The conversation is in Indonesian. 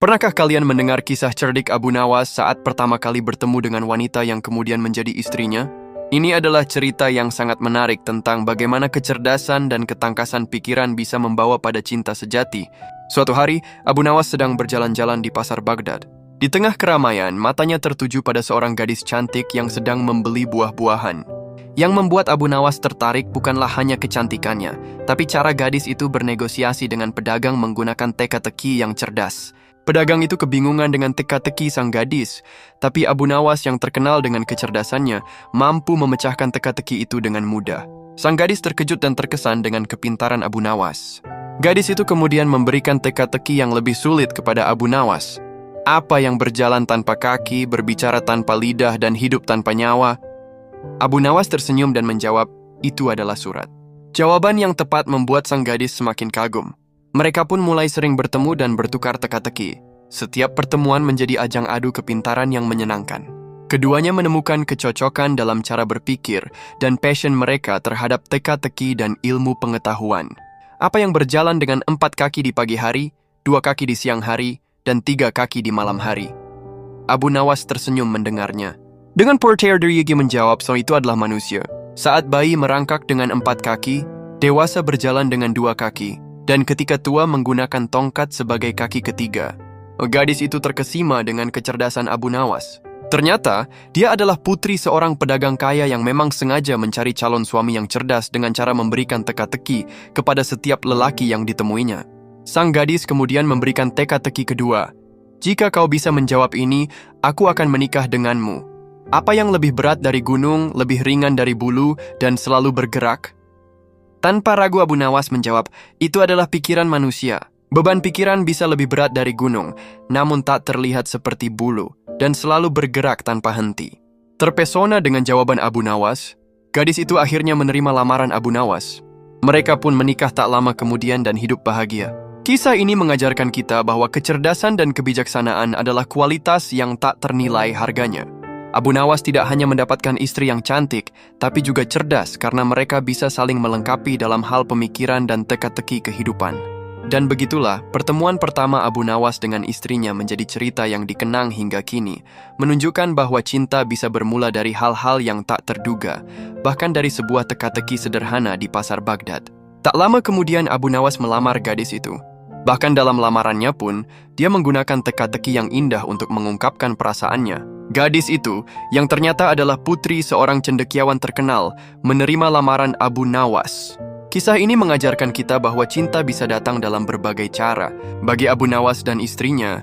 Pernahkah kalian mendengar kisah cerdik Abu Nawas saat pertama kali bertemu dengan wanita yang kemudian menjadi istrinya? Ini adalah cerita yang sangat menarik tentang bagaimana kecerdasan dan ketangkasan pikiran bisa membawa pada cinta sejati. Suatu hari, Abu Nawas sedang berjalan-jalan di pasar Baghdad. Di tengah keramaian, matanya tertuju pada seorang gadis cantik yang sedang membeli buah-buahan. Yang membuat Abu Nawas tertarik bukanlah hanya kecantikannya, tapi cara gadis itu bernegosiasi dengan pedagang menggunakan teka-teki yang cerdas. Pedagang itu kebingungan dengan teka-teki sang gadis, tapi Abu Nawas yang terkenal dengan kecerdasannya mampu memecahkan teka-teki itu dengan mudah. Sang gadis terkejut dan terkesan dengan kepintaran Abu Nawas. Gadis itu kemudian memberikan teka-teki yang lebih sulit kepada Abu Nawas. Apa yang berjalan tanpa kaki, berbicara tanpa lidah, dan hidup tanpa nyawa? Abu Nawas tersenyum dan menjawab, itu adalah surat. Jawaban yang tepat membuat sang gadis semakin kagum. Mereka pun mulai sering bertemu dan bertukar teka-teki. Setiap pertemuan menjadi ajang adu kepintaran yang menyenangkan. Keduanya menemukan kecocokan dalam cara berpikir dan passion mereka terhadap teka-teki dan ilmu pengetahuan. Apa yang berjalan dengan 4 kaki di pagi hari, 2 kaki di siang hari, dan 3 kaki di malam hari? Abu Nawas tersenyum mendengarnya. Dengan porter Deryegi menjawab, so itu adalah manusia. Saat bayi merangkak dengan 4 kaki, dewasa berjalan dengan 2 kaki. Dan ketika tua menggunakan tongkat sebagai kaki ketiga. Gadis itu terkesima dengan kecerdasan Abu Nawas. Ternyata, dia adalah putri seorang pedagang kaya yang memang sengaja mencari calon suami yang cerdas dengan cara memberikan teka-teki kepada setiap lelaki yang ditemuinya. Sang gadis kemudian memberikan teka-teki kedua. Jika kau bisa menjawab ini, aku akan menikah denganmu. Apa yang lebih berat dari gunung, lebih ringan dari bulu, dan selalu bergerak? Tanpa ragu Abu Nawas menjawab, itu adalah pikiran manusia. Beban pikiran bisa lebih berat dari gunung, namun tak terlihat seperti bulu, dan selalu bergerak tanpa henti. Terpesona dengan jawaban Abu Nawas, gadis itu akhirnya menerima lamaran Abu Nawas. Mereka pun menikah tak lama kemudian dan hidup bahagia. Kisah ini mengajarkan kita bahwa kecerdasan dan kebijaksanaan adalah kualitas yang tak ternilai harganya. Abu Nawas tidak hanya mendapatkan istri yang cantik, tapi juga cerdas karena mereka bisa saling melengkapi dalam hal pemikiran dan teka-teki kehidupan. Dan begitulah, pertemuan pertama Abu Nawas dengan istrinya menjadi cerita yang dikenang hingga kini, menunjukkan bahwa cinta bisa bermula dari hal-hal yang tak terduga, bahkan dari sebuah teka-teki sederhana di pasar Baghdad. Tak lama kemudian Abu Nawas melamar gadis itu. Bahkan dalam lamarannya pun, dia menggunakan teka-teki yang indah untuk mengungkapkan perasaannya. Gadis itu, yang ternyata adalah putri seorang cendekiawan terkenal, menerima lamaran Abu Nawas. Kisah ini mengajarkan kita bahwa cinta bisa datang dalam berbagai cara. Bagi Abu Nawas dan istrinya,